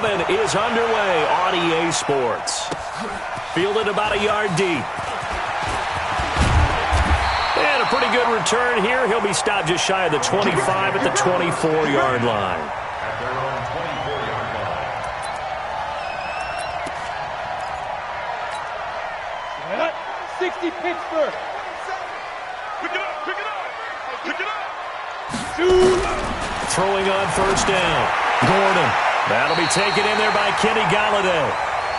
7 is underway on EA Sports. Fielded about a yard deep. And a pretty good return here. He'll be stopped just shy of the 25 at the 24-yard line. 60 Pittsburgh. Pick it up, pick it up, pick it up. Throwing on first down. Gordon. That'll be taken in there by Kenny Golladay.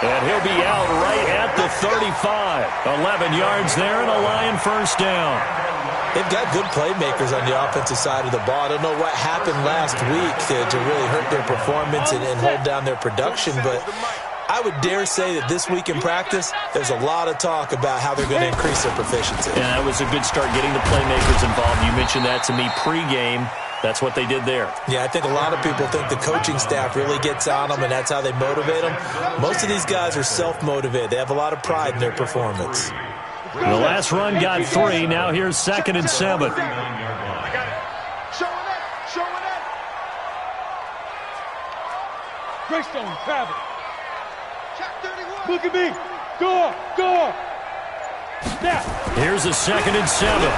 And he'll be out right at the 35. 11 yards there and a Lion first down. They've got good playmakers on the offensive side of the ball. I don't know what happened last week to really hurt their performance and hold down their production, but I would dare say that this week in practice, there's a lot of talk about how they're going to increase their proficiency. And that was a good start getting the playmakers involved. You mentioned that to me pregame. That's what they did there. Yeah, I think a lot of people think the coaching staff really gets on them, and that's how they motivate them. Most of these guys are self-motivated. They have a lot of pride in their performance. The last run got 3. Now here's 2nd and 7. I got it. Showing it, showing it. Greystone, travel. Check 31. Look at me. Go, go. Snap. Here's a 2nd and 7.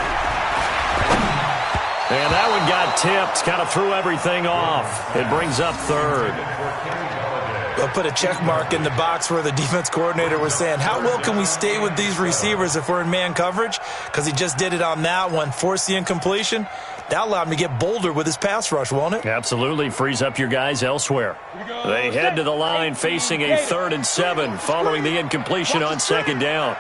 And that one got tipped. Kind of threw everything off. It brings up 3rd. They'll put a check mark in the box where the defense coordinator was saying, how well can we stay with these receivers if we're in man coverage? Because he just did it on that one, forced the incompletion. That allowed him to get bolder with his pass rush, won't it? Absolutely. Frees up your guys elsewhere. They head to the line facing a 3rd and 7 following the incompletion on 2nd down.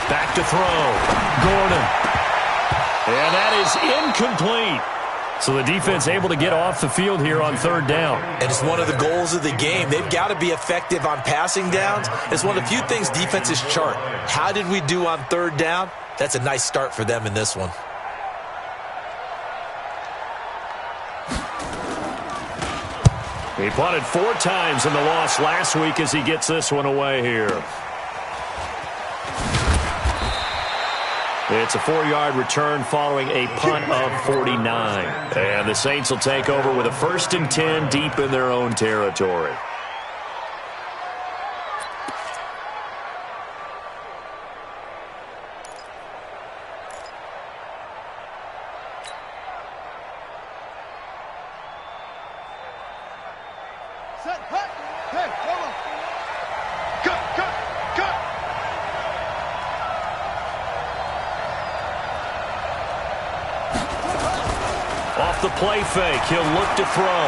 Back to throw. Gordon. And that is incomplete. So the defense able to get off the field here on 3rd down. And it's one of the goals of the game. They've got to be effective on passing downs. It's one of the few things defenses chart. How did we do on 3rd down? That's a nice start for them in this one. He punted 4 times in the loss last week as he gets this one away here. It's a 4-yard return following a punt of 49. And the Saints will take over with a 1st and 10 deep in their own territory. Set, hut. Hey, hold on. Cut, cut, cut. Off the play fake, he'll look to throw.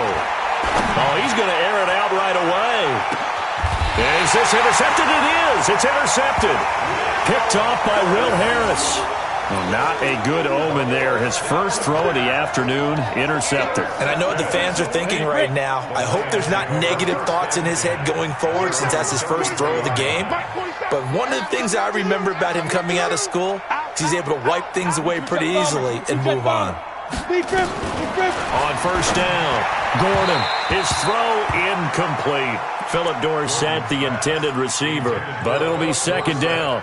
Oh, he's going to air it out right away. Is this intercepted? It is. It's intercepted. Picked off by Will Harris. Not a good omen there. His first throw of the afternoon, intercepted. And I know what the fans are thinking right now. I hope there's not negative thoughts in his head going forward since that's his first throw of the game. But one of the things I remember about him coming out of school is he's able to wipe things away pretty easily and move on. On first down, Gordon, his throw incomplete. Philip Dorsett, the intended receiver, but it'll be 2nd down.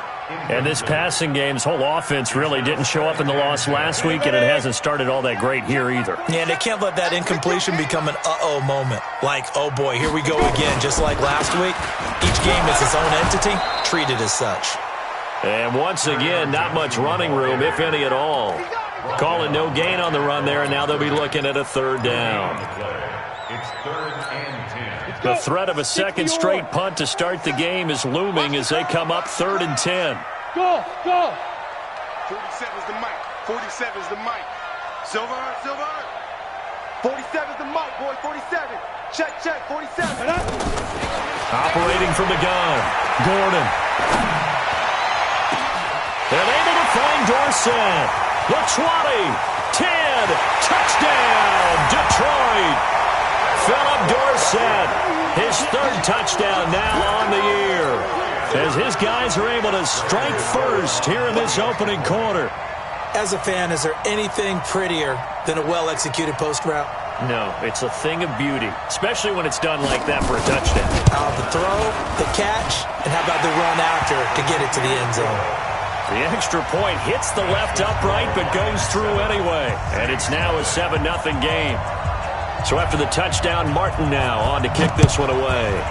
And this passing game's whole offense really didn't show up in the loss last week, and it hasn't started all that great here either. Yeah, and they can't let that incompletion become an uh-oh moment. Like, oh boy, here we go again, just like last week. Each game is its own entity, treated as such. And once again, not much running room, if any at all. Calling no gain on the run there, and now they'll be looking at a 3rd down. It's 3rd and 10. The threat of a 2nd straight punt to start the game is looming as they come up 3rd and 10. Go, go. 47's the mic. 47's the mic. Silver, silver. 47's the mic, boy. 47. Check, check. 47. Operating from the gun, Gordon. They're able to find Dorsett. The 20, 10, touchdown, Detroit. Philip Dorsett, his 3rd touchdown now on the year. As his guys are able to strike first here in this opening quarter. As a fan, is there anything prettier than a well-executed post route? No, it's a thing of beauty, especially when it's done like that for a touchdown. The throw, the catch, and how about the run after to get it to the end zone? The extra point hits the left upright but goes through anyway. And it's now a 7-0 game. So after the touchdown, Martin now on to kick this one away.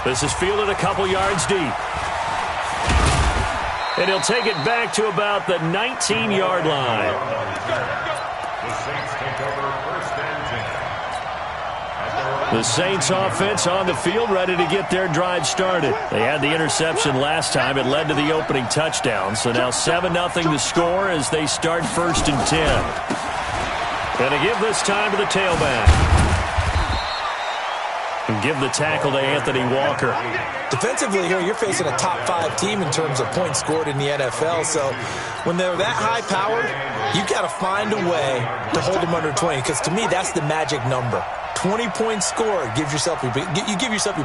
This is fielded a couple yards deep. And he'll take it back to about the 19-yard line. The Saints take over first and 10. The Saints offense on the field, ready to get their drive started. They had the interception last time. It led to the opening touchdown. So now 7-0 the score as they start first and 10. And to give this time to the tailback. And give the tackle to Anthony Walker. Defensively here, you're facing a top 5 team in terms of points scored in the NFL. So when they're that high-powered, you've got to find a way to hold them under 20. Because to me, that's the magic number. 20 points scored, you give yourself your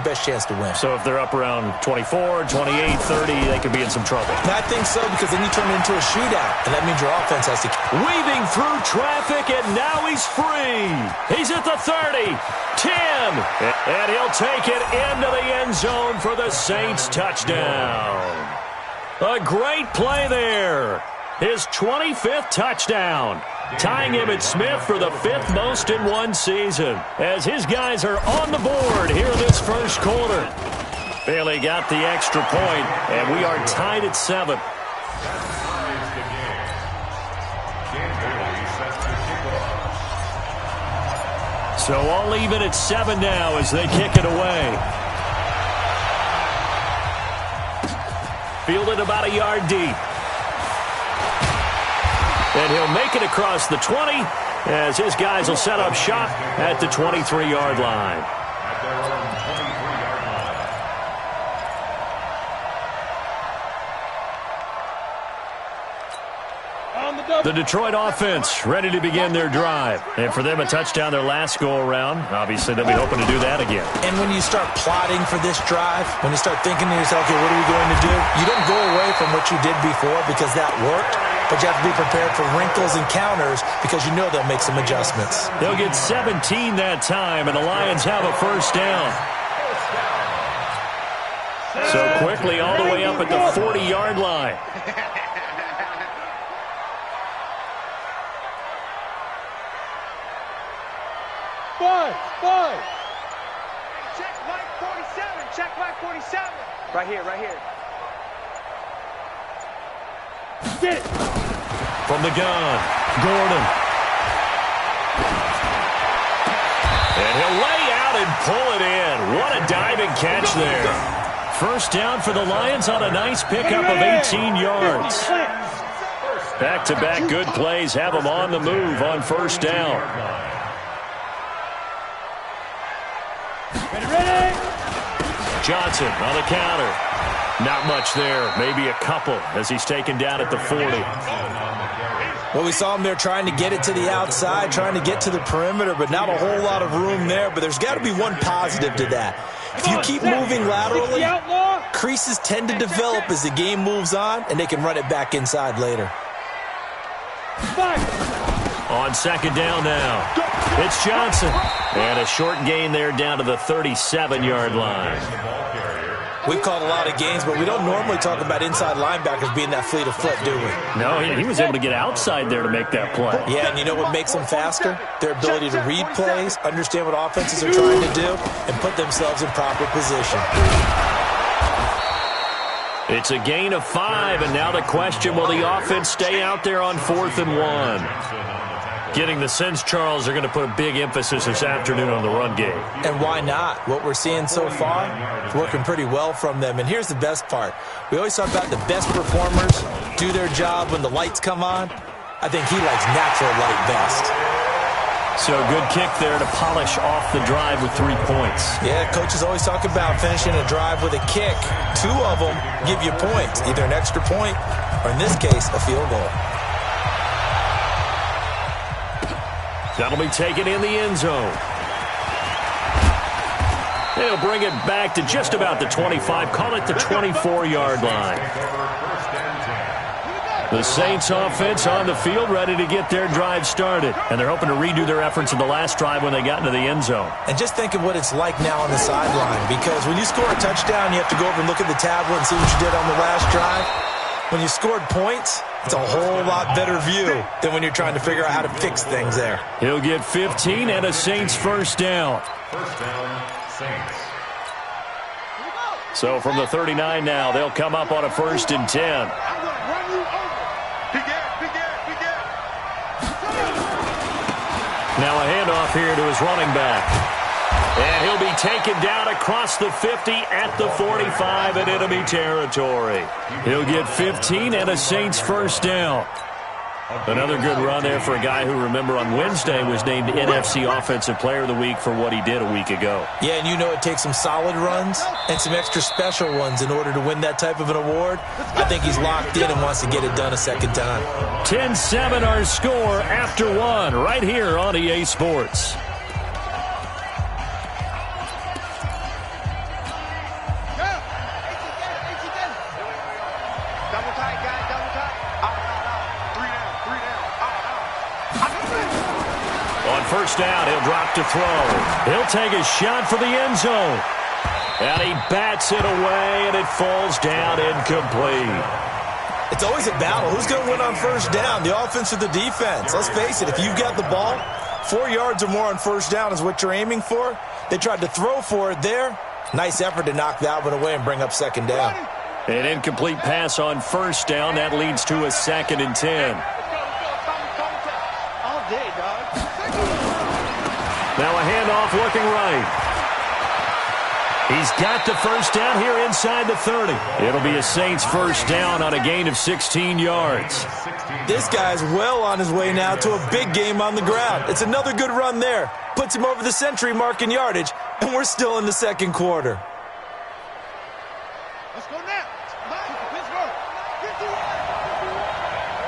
best chance to win. So if they're up around 24, 28, 30, they could be in some trouble. I think so, because then you turn it into a shootout, and that means your offense has to... Weaving through traffic, and now he's free. He's at the 30, 10, and he'll take it into the end zone for the Saints touchdown. A great play there. His 25th touchdown. Tying him at Smith for the 5th most in one season. As his guys are on the board here in this first quarter. Bailey got the extra point, and we are tied at 7. So all even at 7 now as they kick it away. Fielded about a yard deep. And he'll make it across the 20 as his guys will set up shop at the 23-yard line. At their own 23-yard line. The Detroit offense ready to begin their drive. And for them, a touchdown their last go-around. Obviously, they'll be hoping to do that again. And when you start plotting for this drive, when you start thinking to yourself, okay, what are we going to do? You don't go away from what you did before because that worked. But you have to be prepared for wrinkles and counters because you know they'll make some adjustments. They'll get 17 that time, and the Lions have a first down. So quickly all the way up at the 40-yard line. Five. Check Mike 47. Check Mike 47. Right here. Get it. From the gun, Gordon. And he'll lay out and pull it in. What a diving catch there. First down for the Lions on a nice pickup of 18 yards. Back-to-back good plays have them on the move on first down. Ready. Johnson on the counter. Not much there, maybe a couple as he's taken down at the 40. Well, we saw him there trying to get it to the outside, trying to get to the perimeter, but not a whole lot of room there. But there's got to be one positive to that. If you keep moving laterally, creases tend to develop as the game moves on, and they can run it back inside later. On second down now, it's Johnson. And a short gain there down to the 37-yard line. We've called a lot of games, but we don't normally talk about inside linebackers being that fleet of foot, do we? No, he was able to get outside there to make that play. Yeah, and you know what makes them faster? Their ability to read plays, understand what offenses are trying to do, and put themselves in proper position. It's a gain of 5, and now the question, will the offense stay out there on 4th and 1? Getting the sense, Charles, they're going to put a big emphasis this afternoon on the run game. And why not? What we're seeing so far is working pretty well from them. And here's the best part. We always talk about the best performers do their job when the lights come on. I think he likes natural light best. So good kick there to polish off the drive with 3 points. Yeah, coaches always talk about finishing a drive with a kick. 2 of them give you points, either an extra point or, in this case, a field goal. That'll be taken in the end zone. They'll bring it back to just about the 25. Call it the 24-yard line. The Saints offense on the field, ready to get their drive started. And they're hoping to redo their efforts in the last drive when they got into the end zone. And just think of what it's like now on the sideline, because when you score a touchdown, you have to go over and look at the tablet and see what you did on the last drive. When you scored points, it's a whole lot better view than when you're trying to figure out how to fix things there. He'll get 15 and a Saints first down. First down, Saints. So from the 39 now, they'll come up on a 1st and 10. I'm going to run you over. Big ass, big ass, big ass. Now a handoff here to his running back. And he'll be taken down across the 50 at the 45 in enemy territory. He'll get 15 and a Saints first down. Another good run there for a guy who, remember, on Wednesday was named NFC Offensive Player of the Week for what he did a week ago. Yeah, and you know it takes some solid runs and some extra special ones in order to win that type of an award. I think he's locked in and wants to get it done a second time. 10-7 our score after one right here on EA Sports. Double tight, guys, double tight. Out. 3 down. On first down, he'll drop to throw. He'll take a shot for the end zone. And he bats it away, and it falls down incomplete. It's always a battle. Who's going to win on first down, the offense or the defense? Let's face it, if you've got the ball, 4 yards or more on first down is what you're aiming for. They tried to throw for it there. Nice effort to knock that one away and bring up second down. An incomplete pass on first down. That leads to a 2nd and 10. All day, dog. Now a handoff looking right. He's got the first down here inside the 30. It'll be a Saints first down on a gain of 16 yards. This guy's well on his way now to a big game on the ground. It's another good run there. Puts him over the century mark in yardage, and we're still in the second quarter. Let's go now. Pittsburgh. Pick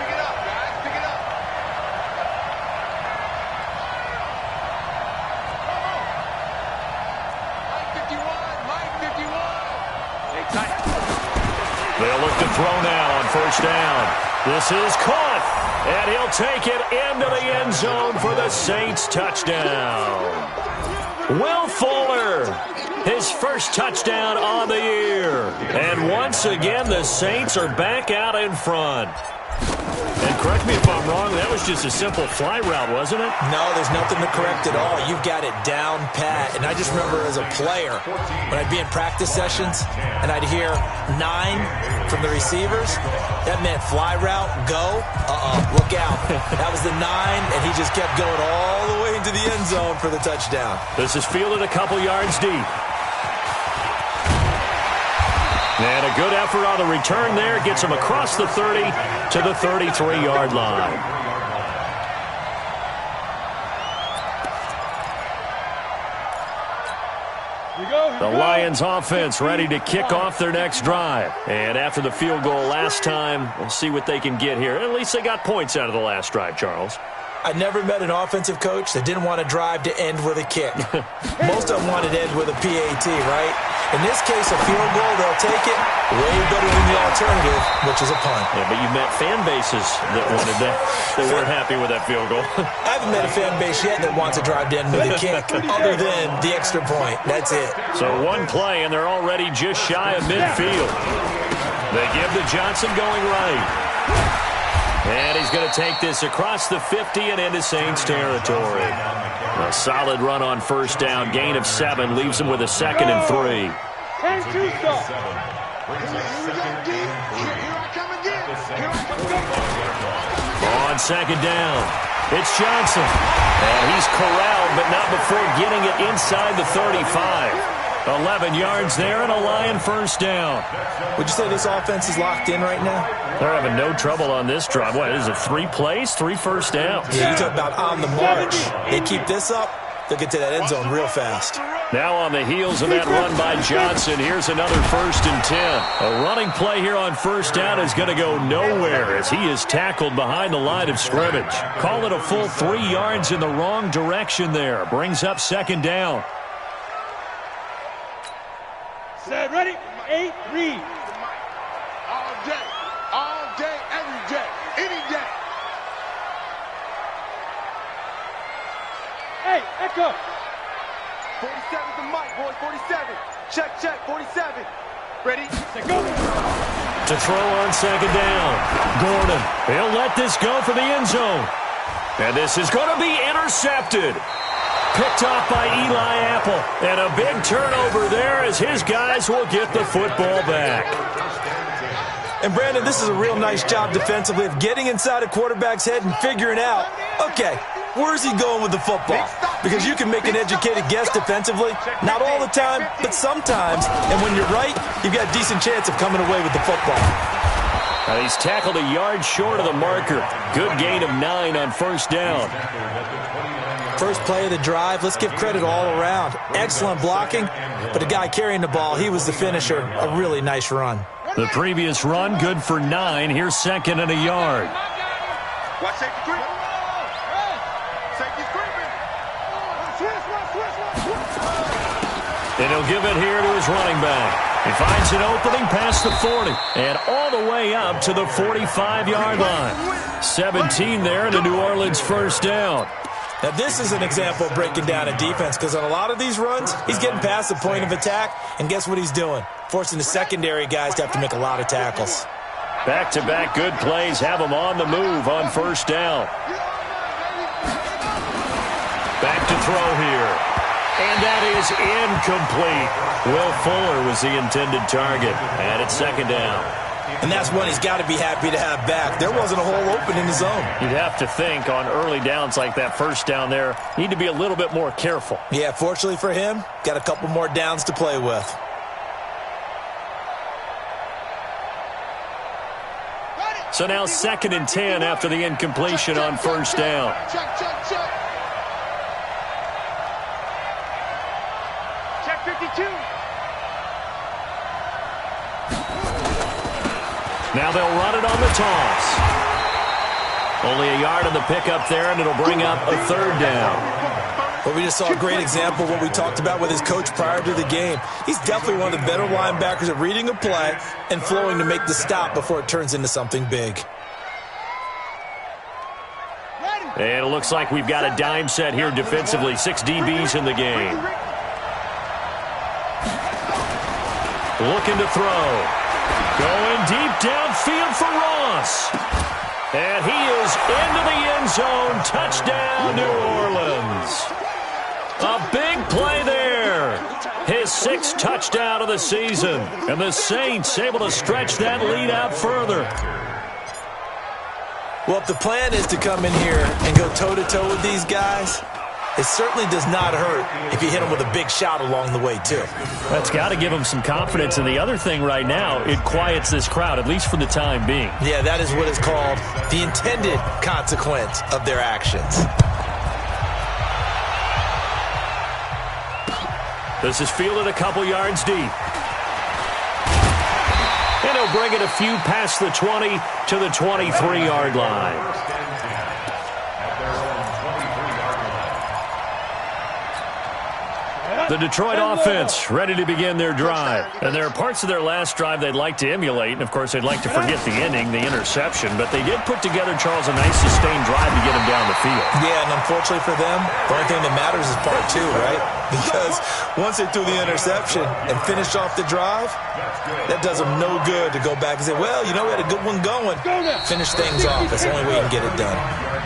it up, guys. Pick it up. Mike 51. Hey, tight. They'll look to throw now on first down. This is caught, and he'll take it into the end zone for the Saints touchdown. Will Fuller, his first touchdown on the year. And once again, the Saints are back out in front. And correct me if I'm wrong, that was just a simple fly route, wasn't it? No, there's nothing to correct at all. You've got it down pat. And I just remember as a player, when I'd be in practice sessions and I'd hear 9 from the receivers, that meant fly route, go, look out. That was the 9, and he just kept going all the way into the end zone for the touchdown. This is fielded a couple yards deep. And a good effort on the return there. Gets him across the 30 to the 33-yard line. The Lions offense ready to kick off their next drive. And after the field goal last time, we'll see what they can get here. At least they got points out of the last drive, Charles. I never met an offensive coach that didn't want to drive to end with a kick. Most of them wanted to end with a PAT, right? In this case, a field goal, they'll take it. Way better than the alternative, which is a punt. Yeah, but you met fan bases that wanted that. They weren't happy with that field goal. I haven't met a fan base yet that wants to drive to end with a kick other than the extra point. That's it. So one play, and they're already just shy of midfield. They give to Johnson going right. And he's going to take this across the 50 and into Saints territory. A solid run on first down. Gain of 7 leaves him with a 2nd and 3. On second down, it's Johnson. And he's corralled, but not before getting it inside the 35. 11 yards there and a Lion first down. Would you say this offense is locked in right now? They're having no trouble on this drive. What is it, 3 plays, 3 first downs? Yeah, you talk about on the march. They keep this up, they'll get to that end zone real fast. Now on the heels of that run by Johnson, here's another 1st and 10. A running play here on first down is going to go nowhere as he is tackled behind the line of scrimmage. Call it a full 3 yards in the wrong direction there. Brings up second down. Set, ready, 8, read. All day, every day. Hey, echo. 47's the mic, boy. 47. Check, check. 47. Ready? Say go. To throw on second down. Gordon, he'll let this go for the end zone. And this is going to be intercepted. Picked off by Eli Apple. And a big turnover there as his guys will get the football back. And, Brandon, this is a real nice job defensively of getting inside a quarterback's head and figuring out, okay, where's he going with the football? Because you can make an educated guess defensively. Not all the time, but sometimes. And when you're right, you've got a decent chance of coming away with the football. He's tackled a yard short of the marker. Good gain of 9 on first down. First play of the drive, let's give credit all around. Excellent blocking, but the guy carrying the ball, he was the finisher. A really nice run. The previous run, good for 9. Here's second and a yard. Watch safety creeping. Safety's creeping. And he'll give it here to his running back. He finds an opening past the 40 and all the way up to the 45-yard line. 17 there, and a New Orleans first down. Now, this is an example of breaking down a defense because on a lot of these runs, he's getting past the point of attack, and guess what he's doing? Forcing the secondary guys to have to make a lot of tackles. Back-to-back good plays have him on the move on first down. Back to throw here. And that is incomplete. Will Fuller was the intended target, and it's second down. And that's one he's got to be happy to have back. There wasn't a hole open in the zone. You'd have to think on early downs like that first down there, need to be a little bit more careful. Yeah, fortunately for him, got a couple more downs to play with. So now second and 10 after the incompletion on first down. Check, check, check. Check 52. Now they'll run it on the toss. Only a yard on the pickup there, and it'll bring up a third down. Well, we just saw a great example of what we talked about with his coach prior to the game. He's definitely one of the better linebackers at reading a play and flowing to make the stop before it turns into something big. And it looks like we've got a dime set here defensively. 6 DBs in the game. Looking to throw. Going deep downfield for Ross. And he is into the end zone. Touchdown, New Orleans. A big play there. His 6th touchdown of the season. And the Saints able to stretch that lead out further. Well, if the plan is to come in here and go toe-to-toe with these guys, it certainly does not hurt if you hit them with a big shot along the way, too. That's got to give them some confidence. And the other thing right now, it quiets this crowd, at least for the time being. Yeah, that is what is called the intended consequence of their actions. This is fielded a couple yards deep. And he'll bring it a few past the 20 to the 23-yard line. The Detroit offense ready to begin their drive. And there are parts of their last drive they'd like to emulate. And, of course, they'd like to forget the ending, the interception. But they did put together, Charles, a nice sustained drive to get them down the field. Yeah, and unfortunately for them, the only thing that matters is part 2, right? Because once they threw the interception and finished off the drive, that does them no good to go back and say, well, you know, we had a good one going. Finish things off. That's the only way you can get it done.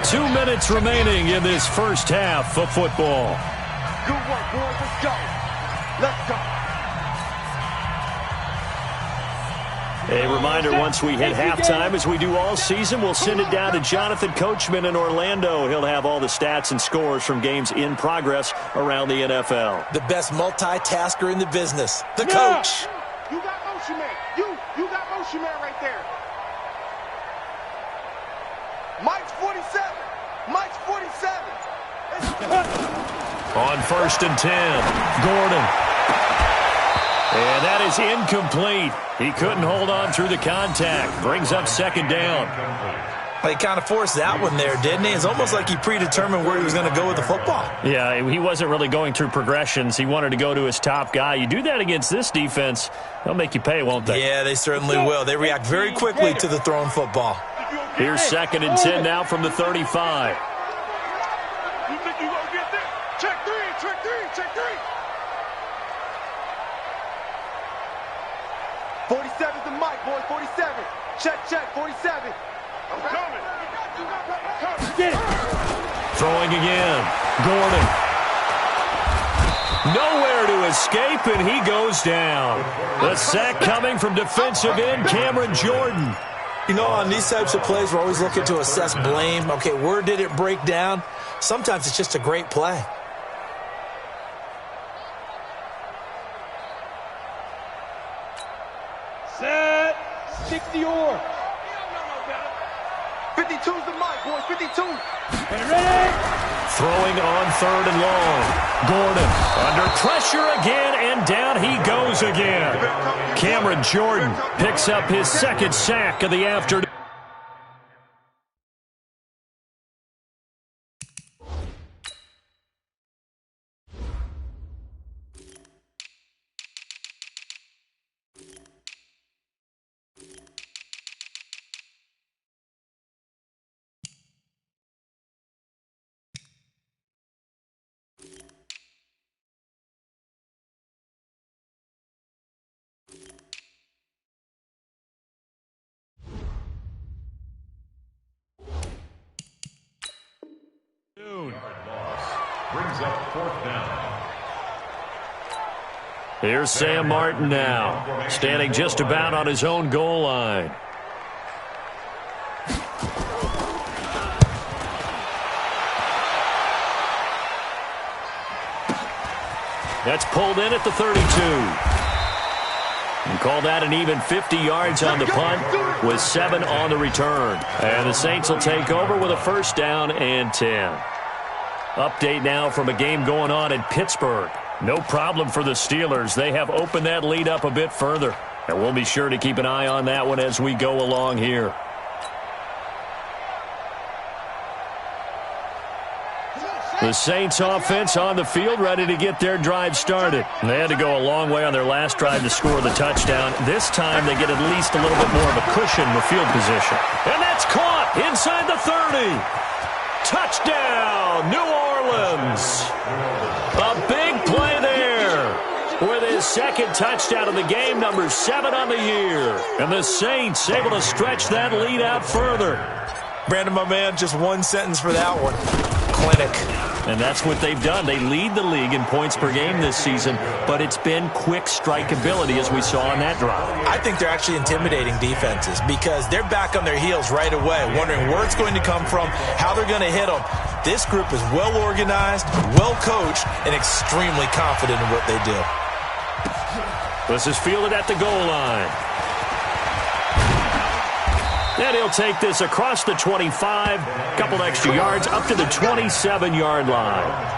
2 minutes remaining in this first half of football. Good work, boys. Let's go. Let's go. A reminder, once we hit halftime, as we do all season, we'll send it down to Jonathan Coachman in Orlando. He'll have all the stats and scores from games in progress around the NFL. The best multitasker in the business, the coach. You got motion man. You got motion man right there. Mike's 47. Mike's 47. On first and 10, Gordon. And that is incomplete. He couldn't hold on through the contact. Brings up second down. He kind of forced that one there, didn't he? It's almost like he predetermined where he was going to go with the football. Yeah, he wasn't really going through progressions. He wanted to go to his top guy. You do that against this defense, they'll make you pay, won't they? Yeah, they certainly will. They react very quickly to the thrown football. Here's second and 10 now from the 35. Check three, check three, check three. 47's the mic, boys, 47. Check, 47. I'm coming. Get it. Throwing again. Gordon. Nowhere to escape, and he goes down. The sack coming from defensive end Cameron Jordan. You know, on these types of plays, we're always looking to assess blame. Okay, where did it break down? Sometimes it's just a great play. Set. 60 or. 52's the mic, boys, 52. Ready? Throwing on third and long. Gordon under pressure again, and down he goes again. Cameron Jordan picks up his second sack of the afternoon. Brings up 4th down. Here's Sam Martin now, standing just about on his own goal line. That's pulled in at the 32. And call that an even 50 yards on the punt with 7 on the return. And the Saints will take over with a first down and 10. Update now from a game going on in Pittsburgh. No problem for the Steelers. They have opened that lead up a bit further. And we'll be sure to keep an eye on that one as we go along here. The Saints offense on the field ready to get their drive started. They had to go a long way on their last drive to score the touchdown. This time they get at least a little bit more of a cushion with field position. And that's caught inside the 30. Touchdown, New Orleans. A big play there with his second touchdown of the game, number 7 on the year. And the Saints able to stretch that lead out further. Brandon, my man, just one sentence for that one. Clinic. And that's what they've done. They lead the league in points per game this season, but it's been quick strikeability as we saw on that drive. I think they're actually intimidating defenses because they're back on their heels right away, wondering where it's going to come from, how they're going to hit them. This group is well organized, well coached, and extremely confident in what they do. This is fielded at the goal line. And he'll take this across the 25, a couple extra yards, up to the 27-yard line.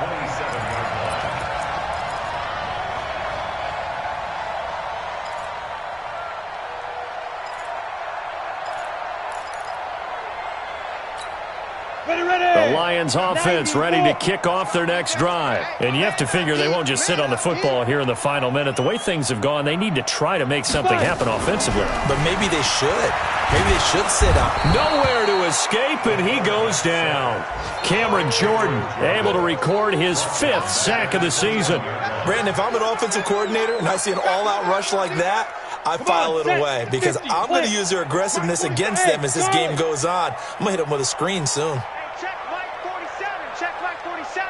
The Lions offense ready to kick off their next drive. And you have to figure they won't just sit on the football here in the final minute. The way things have gone, they need to try to make something happen offensively. But maybe they should. Maybe they should sit up. Nowhere to escape, and he goes down. Cameron Jordan able to record his 5th sack of the season. Brandon, if I'm an offensive coordinator and I see an all-out rush like that, I file it away because I'm going to use their aggressiveness against them as this game goes on. I'm going to hit them with a screen soon. Check Mike 47. Check Mike 47.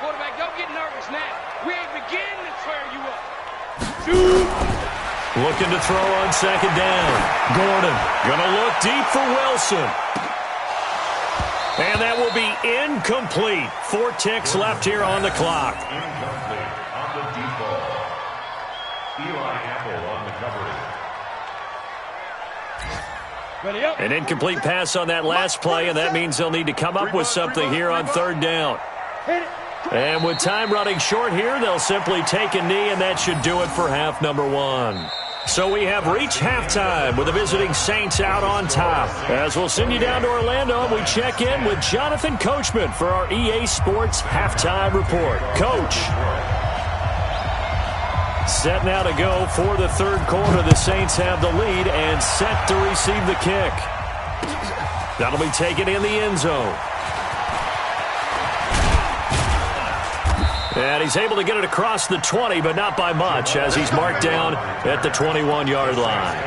Quarterback, don't get nervous now. We ain't beginning to tear you up. Looking to throw on second down. Gordon going to look deep for Wilson. And that will be incomplete. 4 ticks left here on the clock. Incomplete on the default. Eli Apple on the coverage. Ready up. An incomplete pass on that last play, and that means they'll need to come up with something here on third down. Hit it. And with time running short here, they'll simply take a knee, and that should do it for half number 1. So we have reached halftime with the visiting Saints out on top. As we'll send you down to Orlando, we check in with Jonathan Coachman for our EA Sports Halftime Report. Coach. Set now to go for the third quarter. The Saints have the lead and set to receive the kick. That'll be taken in the end zone. And he's able to get it across the 20, but not by much, as he's marked down at the 21-yard line.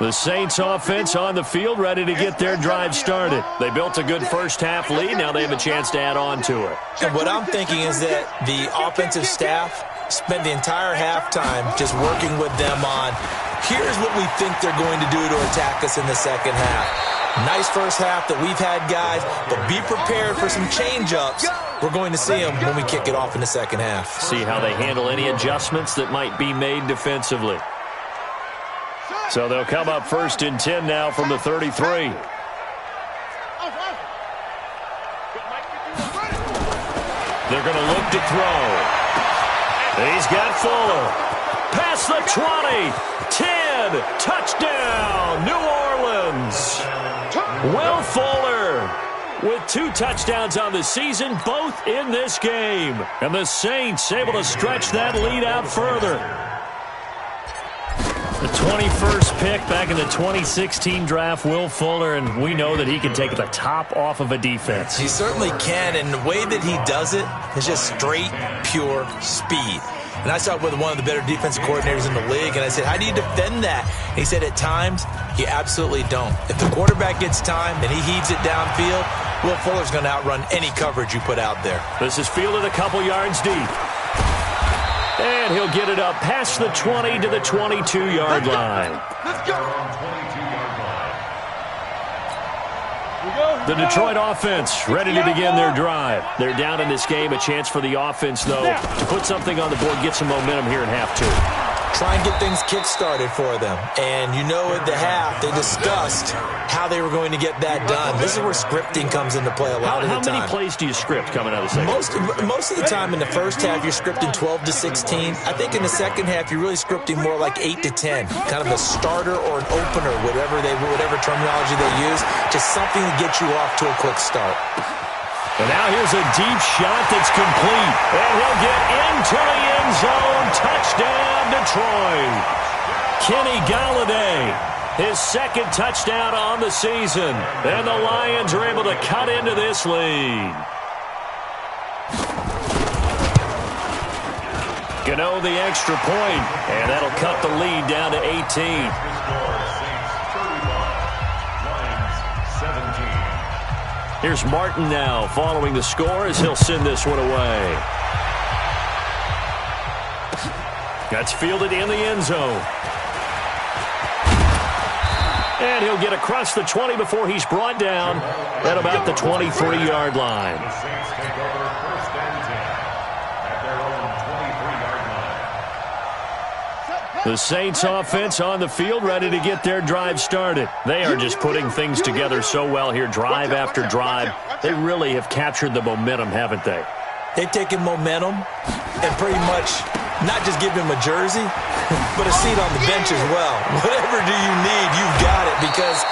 The Saints offense on the field, ready to get their drive started. They built a good first-half lead. Now they have a chance to add on to it. And what I'm thinking is that the offensive staff spent the entire halftime just working with them on, here's what we think they're going to do to attack us in the second half. Nice first half that we've had, guys, but be prepared for some change-ups. We're going to see them when we kick it off in the second half. See how they handle any adjustments that might be made defensively. So they'll come up 1st and 10 now from the 33. They're going to look to throw. He's got Fuller. Past the 20. 10. Touchdown, New Orleans. Will Fuller with 2 touchdowns on the season, both in this game. And the Saints able to stretch that lead out further. The 21st pick back in the 2016 draft, Will Fuller, and we know that he can take the top off of a defense. He certainly can, and the way that he does it is just straight, pure speed. And I saw it with one of the better defensive coordinators in the league, and I said, how do you defend that? And he said, at times, you absolutely don't. If the quarterback gets time and he heaves it downfield, Will Fuller's going to outrun any coverage you put out there. This is fielded a couple yards deep. And he'll get it up past the 20 to the 22-yard line. Let's go. The Detroit offense ready to begin their drive. They're down in this game. A chance for the offense, though, to put something on the board, get some momentum here in half 2. Try and get things kick-started for them. And you know at the half, they discussed how they were going to get that done. This is where scripting comes into play a lot of the time. How many plays do you script coming out of the second? Most of the time in the first half, you're scripting 12 to 16. I think in the second half, you're really scripting more like 8 to 10. Kind of a starter or an opener, whatever terminology they use. Just something to get you off to a quick start. And now here's a deep shot that's complete. And he'll get into the end zone. Touchdown, Detroit. Kenny Golladay, his second touchdown on the season. And the Lions are able to cut into this lead. Gano the extra point, and that'll cut the lead down to 18. Here's Martin now following the score as he'll send this one away. That's fielded in the end zone. And he'll get across the 20 before he's brought down at about the 23-yard line. The Saints offense on the field ready to get their drive started. They are just putting things together so well here, drive after drive. They really have captured the momentum, haven't they? They've taken momentum and pretty much not just give him a jersey, but a seat on the bench as well. Whatever do you need, you've got it, because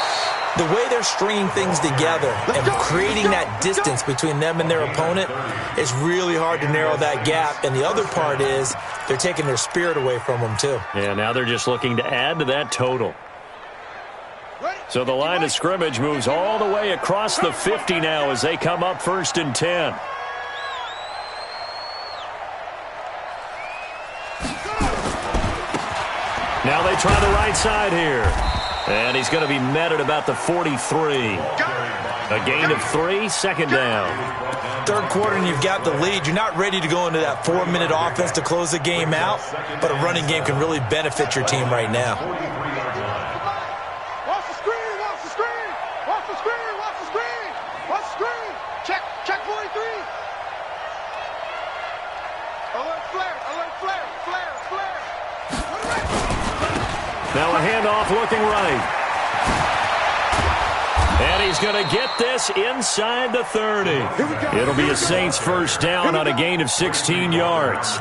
the way they're stringing things together and creating that distance between them and their opponent, it's really hard to narrow that gap. And the other part is they're taking their spirit away from them, too. Yeah, now they're just looking to add to that total. So the line of scrimmage moves all the way across the 50 now as they come up 1st and 10. Now they try the right side here. And he's going to be met at about the 43. A gain of 3, second down. Third quarter and you've got the lead. You're not ready to go into that 4-minute offense to close the game out, but a running game can really benefit your team right now. Watch the screen, watch the screen, watch the screen, watch the screen, watch the screen. Check 43. Alert flare, flare. Now a handoff looking right. And he's going to get this inside the 30. It'll be a Saints first down on a gain of 16 yards.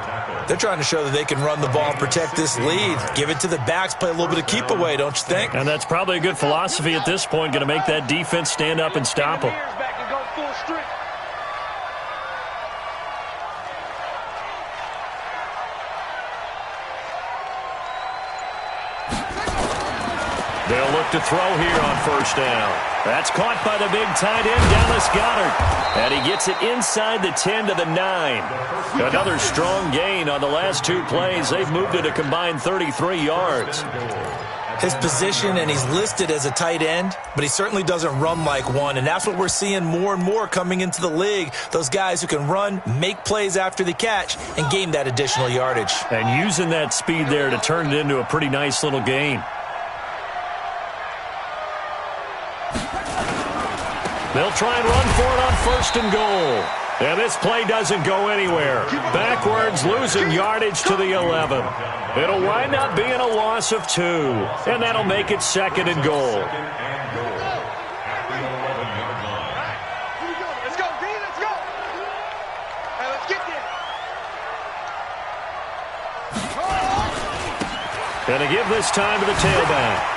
They're trying to show that they can run the ball and protect this lead. Give it to the backs, play a little bit of keep away, don't you think? And that's probably a good philosophy at this point, going to make that defense stand up and stop them. They'll look to throw here on first down. That's caught by the big tight end, Dallas Goedert. And he gets it inside the 10 to the 9. Another strong gain on the last 2 plays. They've moved it a combined 33 yards. His position, and he's listed as a tight end, but he certainly doesn't run like one, and that's what we're seeing more and more coming into the league. Those guys who can run, make plays after the catch, and gain that additional yardage. And using that speed there to turn it into a pretty nice little gain. They'll try and run for it on 1st and goal. And this play doesn't go anywhere. Backwards, losing yardage to the 11. It'll wind up being a loss of 2. And that'll make it 2nd and goal. Let's go, D, let's go. Hey, let's get there. Gonna give this time to the tailback.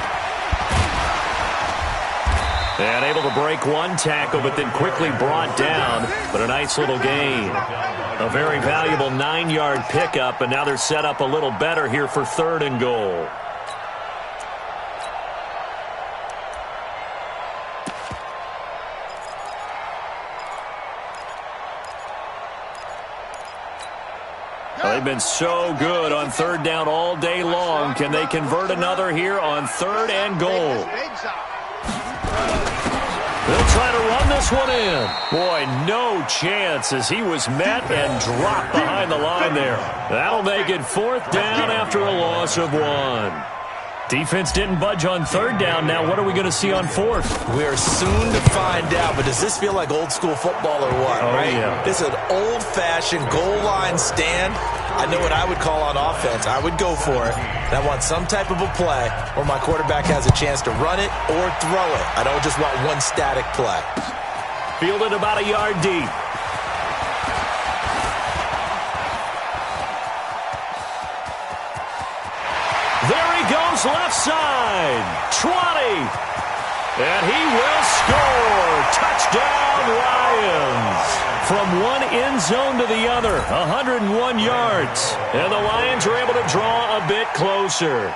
And able to break one tackle, but then quickly brought down. But a nice little gain. A very valuable 9-yard pickup, and now they're set up a little better here for 3rd and goal. They've been so good on 3rd down all day long. Can they convert another here on 3rd and goal? They'll try to run this one in. Boy, no chance as he was met and dropped behind the line there. That'll make it 4th down after a loss of 1. Defense didn't budge on 3rd down. Now what are we going to see on 4th? We're soon to find out, but does this feel like old school football or what, right? Yeah. This is an old-fashioned goal line stand. I know what I would call on offense. I would go for it. And I want some type of a play where my quarterback has a chance to run it or throw it. I don't just want one static play. Fielded about a yard deep. There he goes, left side. 20. And he will score. Touchdown, Lions. From one end zone to the other, 101 yards. And the Lions are able to draw a bit closer.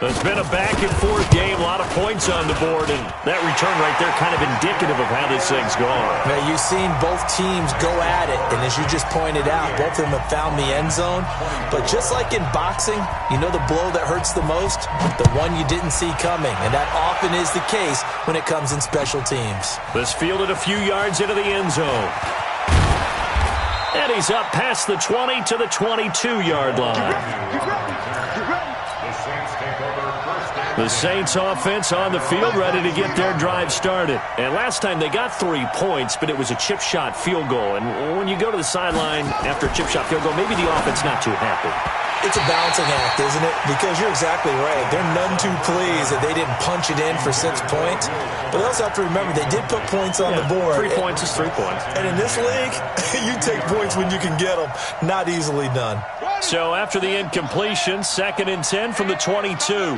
It's been a back-and-forth game, a lot of points on the board, and that return right there kind of indicative of how this thing's gone. Now, you've seen both teams go at it, and as you just pointed out, both of them have found the end zone. But just like in boxing, you know the blow that hurts the most? The one you didn't see coming, and that often is the case when it comes in special teams. This fielded a few yards into the end zone. And he's up past the 20 to the 22-yard line. The Saints offense on the field, ready to get their drive started. And last time they got 3 points, but it was a chip shot field goal. And when you go to the sideline after a chip shot field goal, maybe the offense not too happy. It's a balancing act, isn't it? Because you're exactly right. They're none too pleased that they didn't punch it in for 6 points. But they also have to remember they did put points on the board. 3 points is 3 points. And in this league, you take points when you can get them. Not easily done. So after the incompletion, 2nd and 10 from the 22.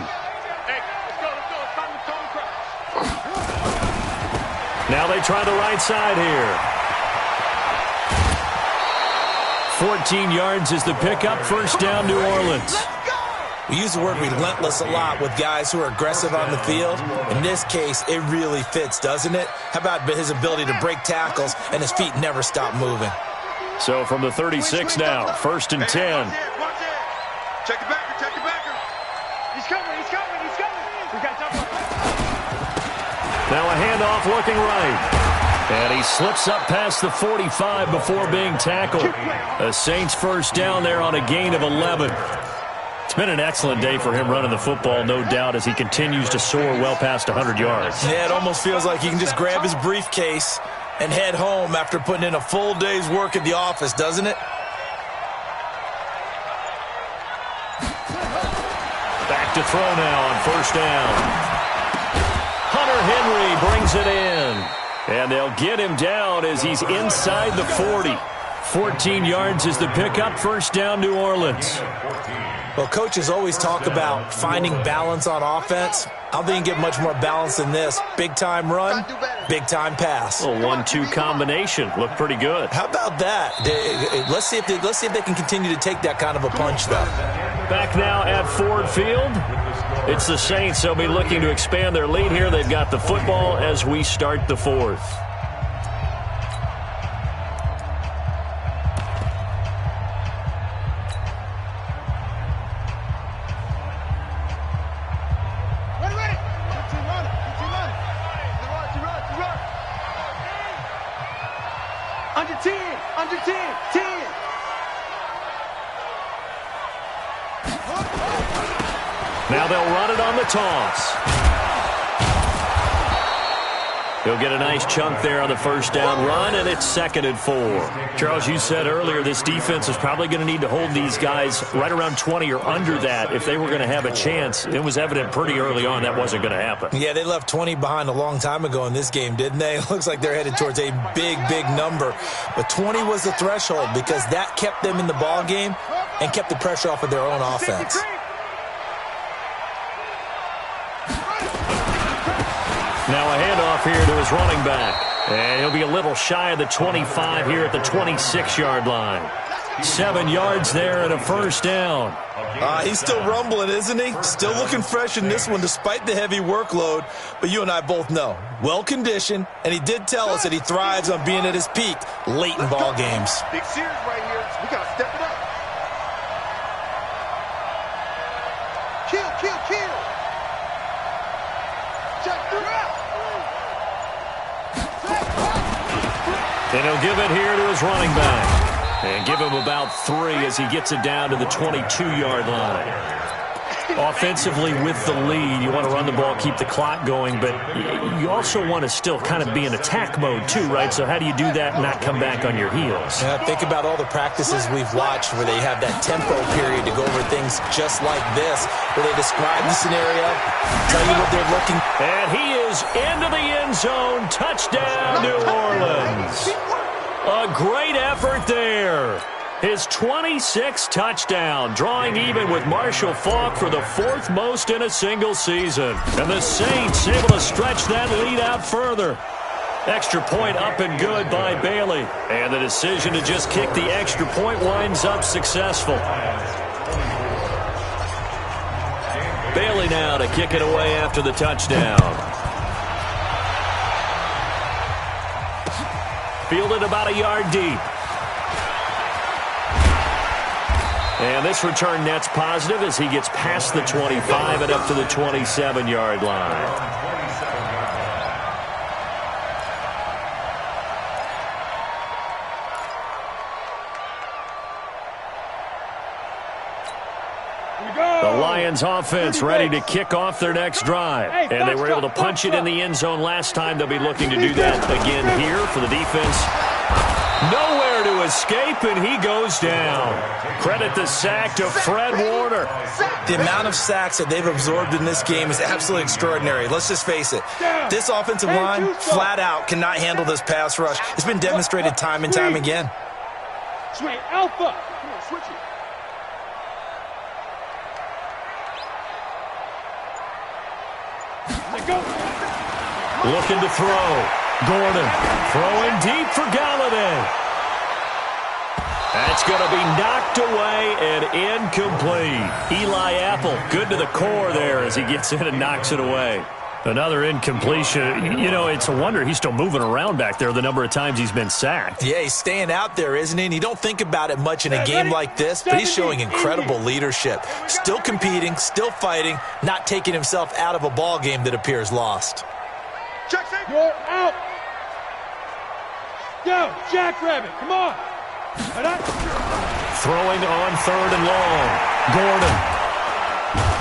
Now they try the right side here. 14 yards is the pickup. 1st down, New Orleans. We use the word relentless a lot with guys who are aggressive on the field. In this case, it really fits, doesn't it? How about his ability to break tackles and his feet never stop moving? So from the 36 now, 1st and 10. Check the backer, check the backer. He's coming, he's coming, he's coming. We got double. Now a handoff looking right. And he slips up past the 45 before being tackled. A Saints 1st down there on a gain of 11. It's been an excellent day for him running the football, no doubt, as he continues to soar well past 100 yards. Yeah, it almost feels like he can just grab his briefcase and head home after putting in a full day's work at the office, doesn't it? Back to throw now on 1st down. Hunter Henry brings it in. And they'll get him down as he's inside the 40. 14 yards is the pickup. 1st down, New Orleans. Well, coaches always talk about finding balance on offense. I don't think you get much more balance than this. Big-time run, big-time pass. A 1-2 combination. Looked pretty good. How about that? Let's see if they can continue to take that kind of a punch, though. Back now at Ford Field. It's the Saints. They'll be looking to expand their lead here. They've got the football as we start the fourth. Under 10, under 10, 10. Now they'll run it on the toss. He'll get a nice chunk there on the first down run, and it's 2nd and 4. Charles, you said earlier this defense is probably going to need to hold these guys right around 20 or under that if they were going to have a chance. It was evident pretty early on that wasn't going to happen. Yeah, they left 20 behind a long time ago in this game, didn't they? It looks like they're headed towards a big, big number. But 20 was the threshold because that kept them in the ball game and kept the pressure off of their own offense. Now a handoff here to his running back. And he'll be a little shy of the 25 here at the 26-yard line. 7 yards there and a first down. He's still rumbling, isn't he? Still looking fresh in this one despite the heavy workload. But you and I both know, well-conditioned, and he did tell us that he thrives on being at his peak late in ball games. Big series right here. We got to step it up. Kill, kill, kill. Check through out. And he'll give it here to his running back. And give him about 3 as he gets it down to the 22-yard line. Offensively with the lead, you want to run the ball, keep the clock going, but you also want to still kind of be in attack mode too, right? So how do you do that and not come back on your heels? Yeah, think about all the practices we've watched where they have that tempo period to go over things just like this, where they describe the scenario, tell you what they're looking. And he is into the end zone. Touchdown, New Orleans. A great effort there. His 26th touchdown, drawing even with Marshall Faulk for the 4th most in a single season. And the Saints able to stretch that lead out further. Extra point up and good by Bailey. And the decision to just kick the extra point winds up successful. Bailey now to kick it away after the touchdown. Fielded about a yard deep. And this return net's positive as he gets past the 25 and up to the 27-yard line. The Lions offense ready to kick off their next drive. And they were able to punch it in the end zone last time. They'll be looking to do that again here for the defense. Nowhere to escape, and he goes down. Credit the sack to Fred Warner. The amount of sacks that they've absorbed in this game is absolutely extraordinary. Let's just face it. This offensive line, flat out, cannot handle this pass rush. It's been demonstrated time and time again. Swing alpha. Come on, switch it. Looking to throw. Gordon throwing deep for Galladay. That's going to be knocked away and incomplete. Eli Apple, good to the core there as he gets in and knocks it away. Another incompletion. You know, it's a wonder he's still moving around back there the number of times he's been sacked. Yeah, he's staying out there, isn't he? And you don't think about it much in a game like this, but he's showing incredible leadership. Still competing, still fighting, not taking himself out of a ball game that appears lost. You're out. Go, Jackrabbit, come on. Throwing on 3rd and long. Gordon.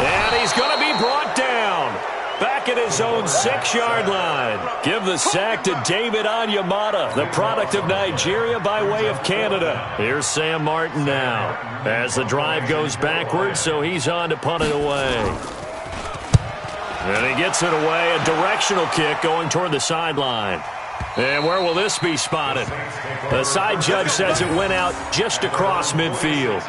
And he's going to be brought down. Back at his own 6-yard line. Give the sack to David Onyemata, the product of Nigeria by way of Canada. Here's Sam Martin now. As the drive goes backwards, so he's on to punt it away. And he gets it away, a directional kick going toward the sideline. And where will this be spotted? The side judge says it went out just across midfield.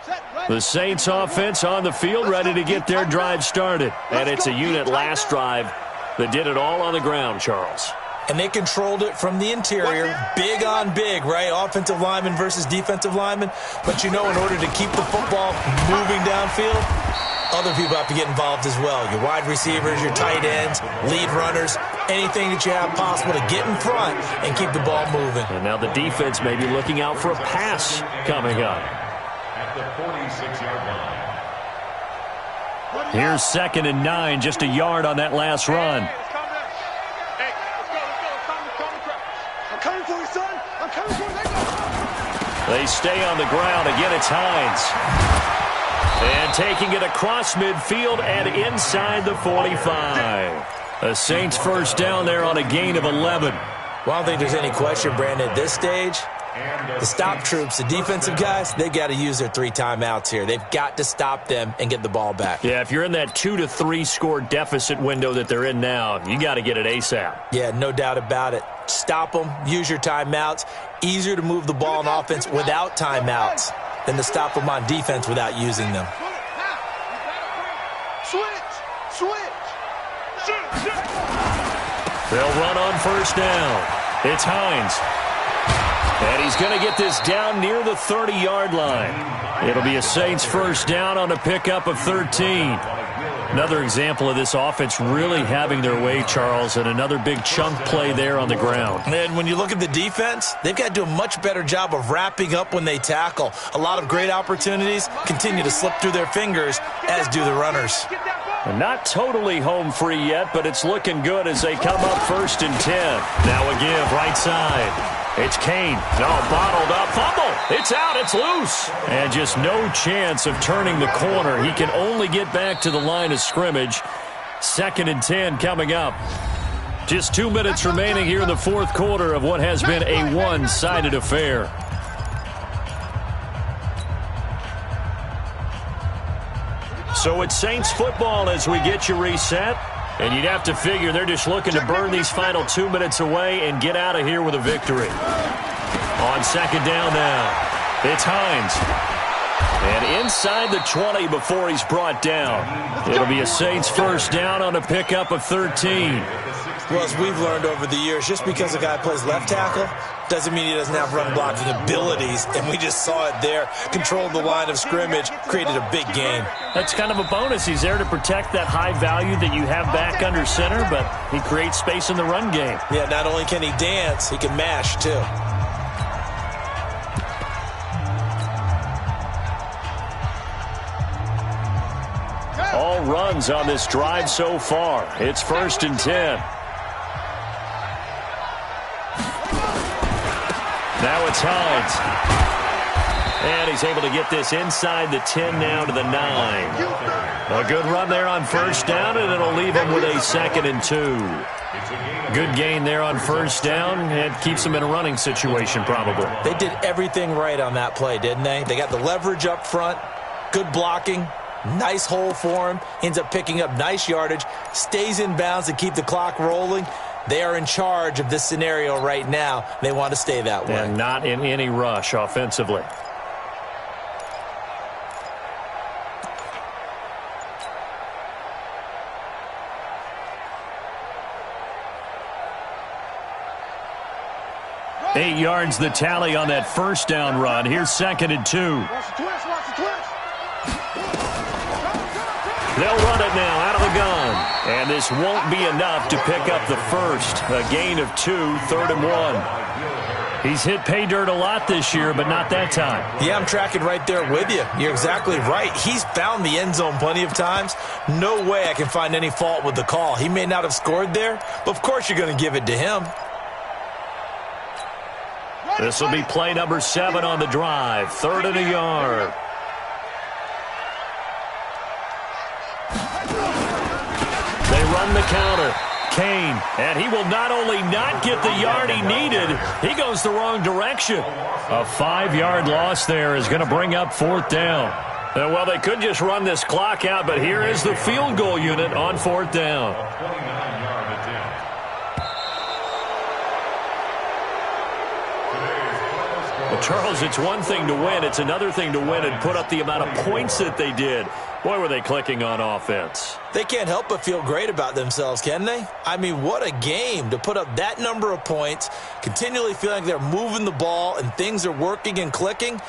Set. The Saints offense on the field, ready to get their drive started. And it's a unit last drive that did it all on the ground, Charles. And they controlled it from the interior, big on big, right? Offensive lineman versus defensive lineman. But you know, in order to keep the football moving downfield, other people have to get involved as well. Your wide receivers, your tight ends, lead runners, anything that you have possible to get in front and keep the ball moving. And now the defense may be looking out for a pass coming up. At the 46-yard line. Here's 2nd and 9, just a yard on that last run. Hey, let's go. I'm coming for you, son. I'm coming for you. They stay on the ground. Again, it's Hines. And taking it across midfield and inside the 45. The Saints first down there on a gain of 11. Well, I don't think there's any question, Brandon, at this stage, the stop troops, the defensive guys, they got to use their 3 timeouts here. They've got to stop them and get the ball back. Yeah, if you're in that 2 to 3 score deficit window that they're in now, you got to get it ASAP. Yeah, no doubt about it. Stop them, use your timeouts. Easier to move the ball on offense without timeouts than to stop them on defense without using them. They'll run on first down. It's Hines. And he's going to get this down near the 30-yard line. It'll be a Saints first down on a pickup of 13. Another example of this offense really having their way, Charles, and another big chunk play there on the ground. And when you look at the defense, they've got to do a much better job of wrapping up when they tackle. A lot of great opportunities continue to slip through their fingers, as do the runners. And not totally home free yet, but it's looking good as they come up 1st and 10. Now a give right side. It's Kane. No, bottled up. Fumble. It's out. It's loose. And just no chance of turning the corner. He can only get back to the line of scrimmage. 2nd and 10 coming up. Just 2 minutes remaining here in the 4th quarter of what has been a one-sided affair. So it's Saints football as we get you reset. And you'd have to figure they're just looking to burn these final 2 minutes away and get out of here with a victory. On 2nd down now, it's Hines. And inside the 20 before he's brought down. It'll be a Saints first down on a pickup of 13. Well, as we've learned over the years, just because a guy plays left tackle doesn't mean he doesn't have run blocking abilities. And we just saw it there. Controlled the line of scrimmage, created a big gain. That's kind of a bonus. He's there to protect that high value that you have back under center, but he creates space in the run game. Yeah, not only can he dance, he can mash too. All runs on this drive so far. It's 1st and 10. Now it's Hines. And he's able to get this inside the 10 now to the 9. A good run there on first down, and it'll leave him with a 2nd and 2. Good gain there on first down. It keeps him in a running situation probably. They did everything right on that play, didn't they? They got the leverage up front, good blocking, nice hole for him, ends up picking up nice yardage, stays in bounds to keep the clock rolling. They are in charge of this scenario right now. They want to stay that way. And not in any rush offensively. Eight yards the tally on that first down run. Here's 2nd and 2. They'll run it now out of the gun. And this won't be enough to pick up the first. A gain of 2, 3rd and 1. He's hit pay dirt a lot this year, but not that time. Yeah, I'm tracking right there with you. You're exactly right. He's found the end zone plenty of times. No way I can find any fault with the call. He may not have scored there, but of course you're going to give it to him. This will be play number 7 on the drive. 3rd and a yard. They run the counter. Kane, and he will not only not get the yard he needed, he goes the wrong direction. A 5-yard loss there is going to bring up 4th down. Well, they could just run this clock out, but here is the field goal unit on 4th down. Charles, it's one thing to win. It's another thing to win and put up the amount of points that they did. Boy, were they clicking on offense. They can't help but feel great about themselves, can they? I mean, what a game to put up that number of points, continually feeling like they're moving the ball and things are working and clicking.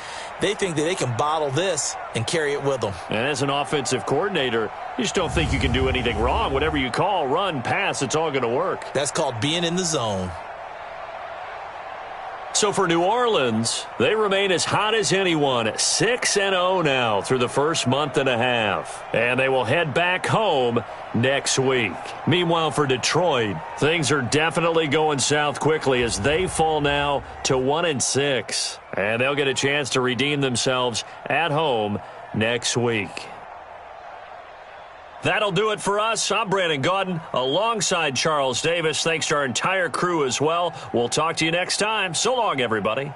They think that they can bottle this and carry it with them. And as an offensive coordinator, you just don't think you can do anything wrong. Whatever you call, run, pass, it's all going to work. That's called being in the zone. So for New Orleans, they remain as hot as anyone, 6-0 now through the first month and a half. And they will head back home next week. Meanwhile, for Detroit, things are definitely going south quickly as they fall now to 1-6. And they'll get a chance to redeem themselves at home next week. That'll do it for us. I'm Brandon Gaudin alongside Charles Davis. Thanks to our entire crew as well. We'll talk to you next time. So long, everybody.